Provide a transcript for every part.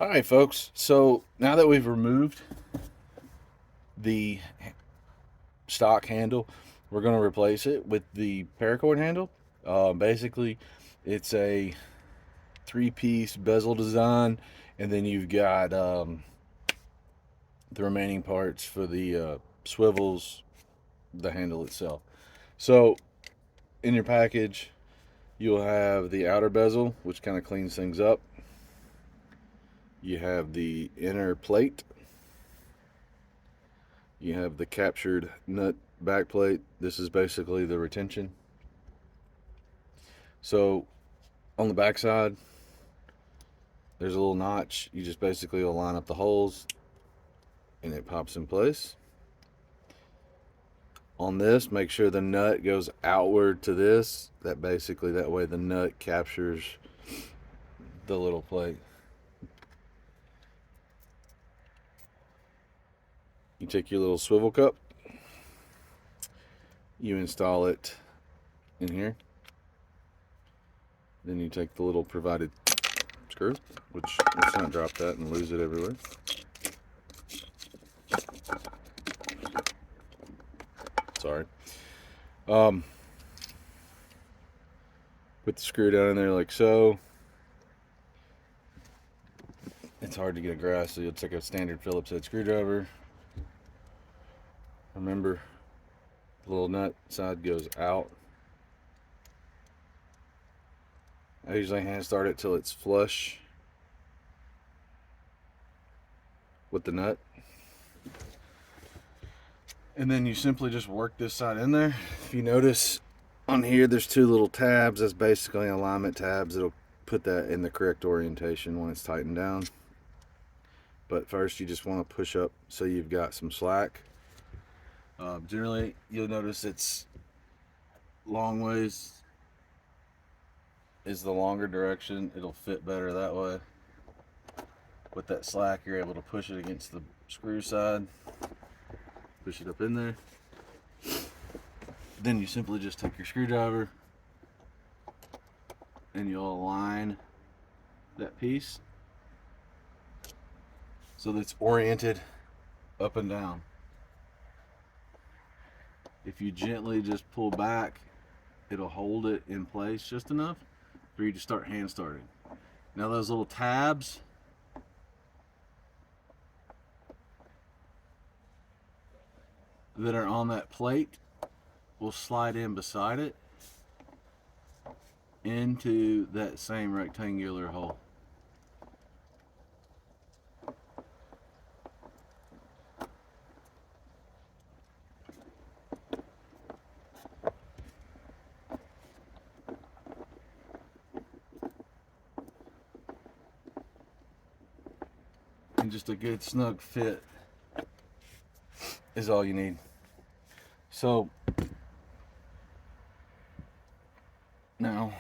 All right, folks. So now that we've removed the stock handle, we're going to replace it with the paracord handle. Basically, it's a three-piece bezel design, and then you've got the remaining parts for the swivels, the handle itself. So in your package, you'll have the outer bezel, which kind of cleans things up. You have the inner plate. You have the captured nut back plate. This is basically the retention. So on the back side, there's a little notch. You just basically will line up the holes and it pops in place. On this, make sure the nut goes outward to this. That way the nut captures the little plate. You take your little swivel cup, you install it in here. Then you take the little provided screw, which let's not drop that and lose it everywhere. Sorry. Put the screw down in there like so. It's hard to get a grasp, so you'll take a standard Phillips head screwdriver. Remember, the little nut side goes out. I usually hand start it till it's flush with the nut. And then you simply just work this side in there. If you notice on here, there's two little tabs. That's basically alignment tabs. It'll put that in the correct orientation when it's tightened down. But first you just want to push up so you've got some slack. Generally, you'll notice it's long ways is the longer direction. It'll fit better that way. With that slack, you're able to push it against the screw side. Push it up in there. Then you simply just take your screwdriver and you'll align that piece so that it's oriented up and down. If you gently just pull back, it'll hold it in place just enough for you to start hand starting. Now those little tabs that are on that plate will slide in beside it into that same rectangular hole. And just a good snug fit is all you need. So now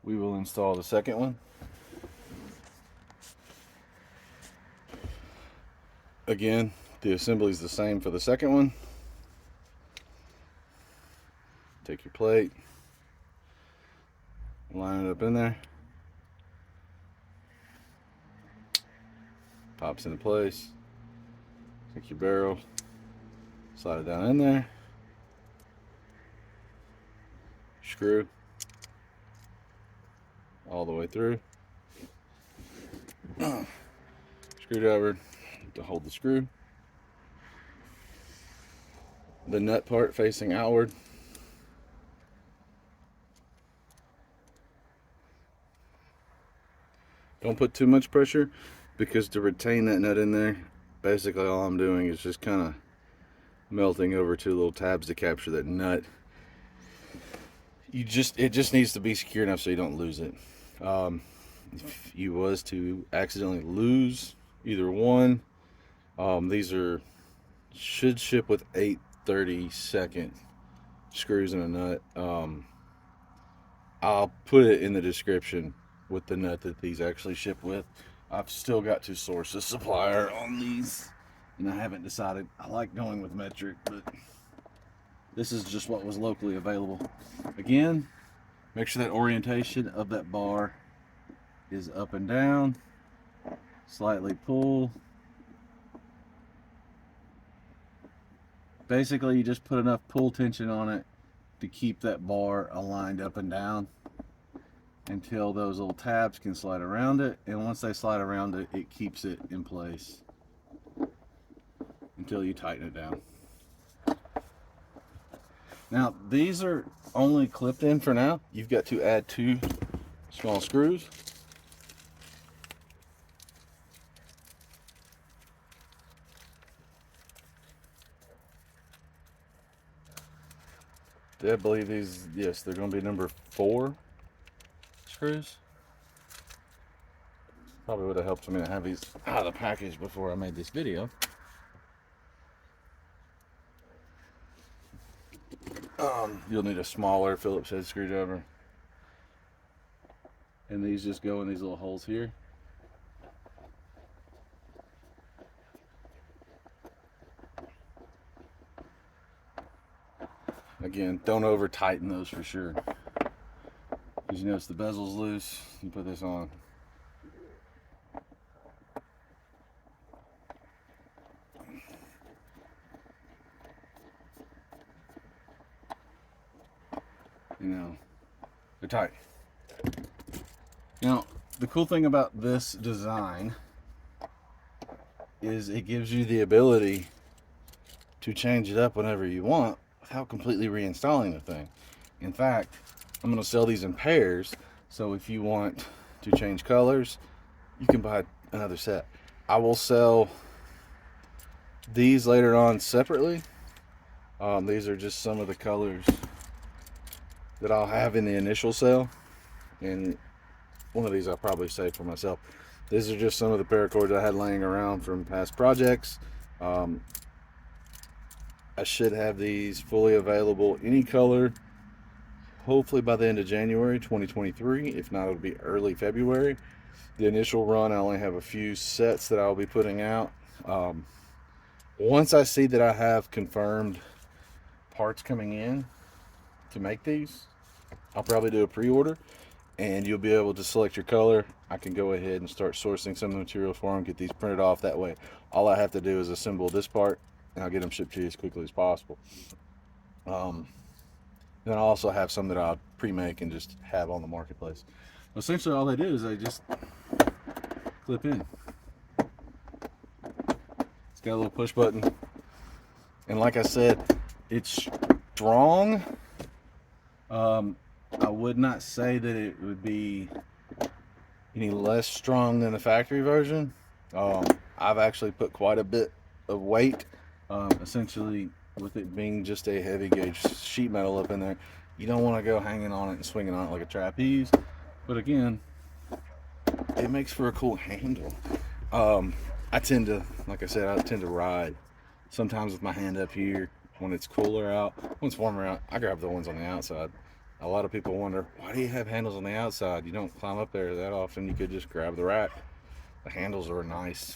we will install the second one. Again, the assembly is the same for the second one. Take your plate, line it up in there, pops into place. Take your barrel, slide it down in there, screw all the way through, screwdriver to hold the screw, the nut part facing outward. Don't put too much pressure, because to retain that nut in there, basically all I'm doing is just kind of melting over two little tabs to capture that nut. It just needs to be secure enough so you don't lose it. If you was to accidentally lose either one, these should ship with 8/32 screws and a nut. I'll put it in the description with the nut that these actually ship with. I've still got to source a supplier on these, and I haven't decided. I like going with metric, but this is just what was locally available. Again, make sure that orientation of that bar is up and down, slightly pull. Basically, you just put enough pull tension on it to keep that bar aligned up and down until those little tabs can slide around it, and once they slide around it, it keeps it in place until you tighten it down. Now, these are only clipped in for now. You've got to add 2 small screws. I believe these, yes, they're going to be number 4 screws. Probably would have helped me to have these out of the package before I made this video. You'll need a smaller Phillips head screwdriver. And these just go in these little holes here. Again, don't over tighten those for sure. Because you notice the bezel's loose, you put this on. You know, they're tight. Now, the cool thing about this design is it gives you the ability to change it up whenever you want without completely reinstalling the thing. In fact, I'm going to sell these in pairs, so if you want to change colors, you can buy another set. I will sell these later on separately. These are just some of the colors that I'll have in the initial sale, and one of these I'll probably save for myself. These are just some of the paracords I had laying around from past projects. I should have these fully available any color hopefully by the end of January 2023. If not, it'll be early February. The initial run, I only have a few sets that I'll be putting out. Once I see that I have confirmed parts coming in to make these, I'll probably do a pre-order, and you'll be able to select your color. I can go ahead and start sourcing some of the material for them, get these printed off. That way all I have to do is assemble this part, and I'll get them shipped to you as quickly as possible. Then I'll also have some that I'll pre-make and just have on the marketplace. Essentially all they do is they just clip in. It's got a little push button, and like I said, it's strong. I would not say that it would be any less strong than the factory version. I've actually put quite a bit of weight, essentially with it being just a heavy gauge sheet metal up in there. You don't want to go hanging on it and swinging on it like a trapeze, but again, it makes for a cool handle. I tend to, like I said, I tend to ride sometimes with my hand up here when it's cooler out. When it's warmer out, I grab the ones on the outside. A lot of people wonder, why do you have handles on the outside? You don't climb up there that often. You could just grab the rack. The handles are nice.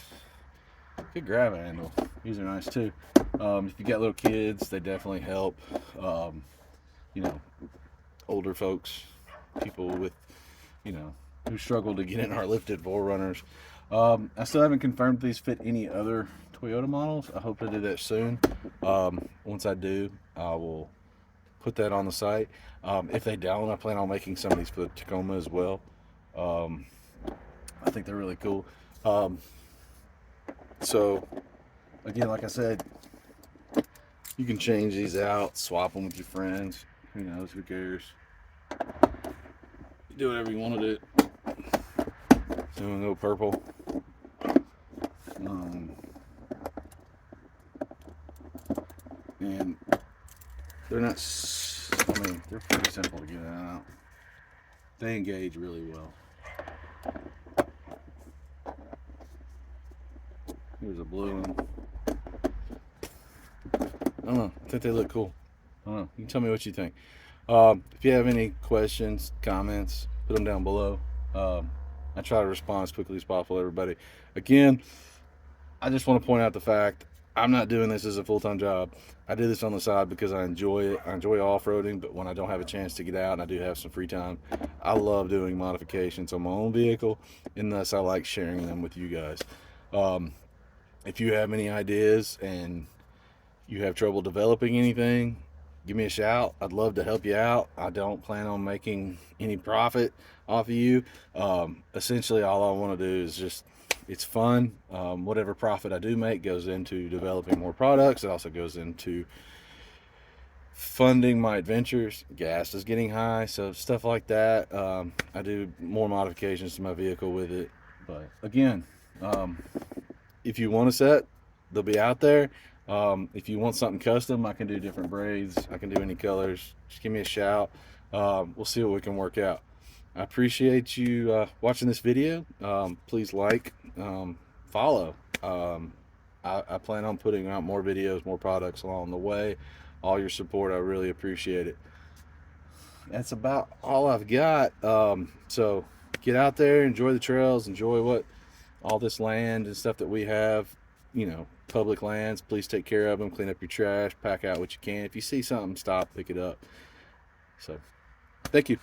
You could grab a handle. These are nice too. If you got little kids, they definitely help. You know, older folks, people with, you know, who struggle to get in our lifted 4Runners. I still haven't confirmed if these fit any other Toyota models. I hope to do that soon. Once I do, I will put that on the site. If they don't, I plan on making some of these for the Tacoma as well. I think they're really cool. So again, like I said, you can change these out, swap them with your friends. Who knows, who cares? Do whatever you want to do. So I'm gonna go purple. And they're not, I mean, they're pretty simple to get out. They engage really well. Here's a blue one. I don't know, I think they look cool. I don't know, you can tell me what you think. If you have any questions, comments, put them down below. I try to respond as quickly as possible, everybody. Again, I just want to point out the fact I'm not doing this as a full-time job. I do this on the side because I enjoy it. I enjoy off-roading, but when I don't have a chance to get out and I do have some free time, I love doing modifications on my own vehicle, and thus I like sharing them with you guys. If you have any ideas and you have trouble developing anything, give me a shout. I'd love to help you out. I don't plan on making any profit off of you. Essentially, all I want to do is just, it's fun. Whatever profit I do make goes into developing more products. It also goes into funding my adventures. Gas is getting high, so stuff like that. I do more modifications to my vehicle with it. But again, if you want a set, they'll be out there. If you want something custom, I can do different braids. I can do any colors. Just give me a shout. We'll see what we can work out. I appreciate you watching this video. Please like, follow. I plan on putting out more videos, more products along the way. All your support, I really appreciate it. That's about all I've got. So get out there, enjoy the trails, enjoy what all this land and stuff that we have, you know, public lands. Please take care of them, clean up your trash, pack out what you can. If you see something, stop, pick it up. So thank you.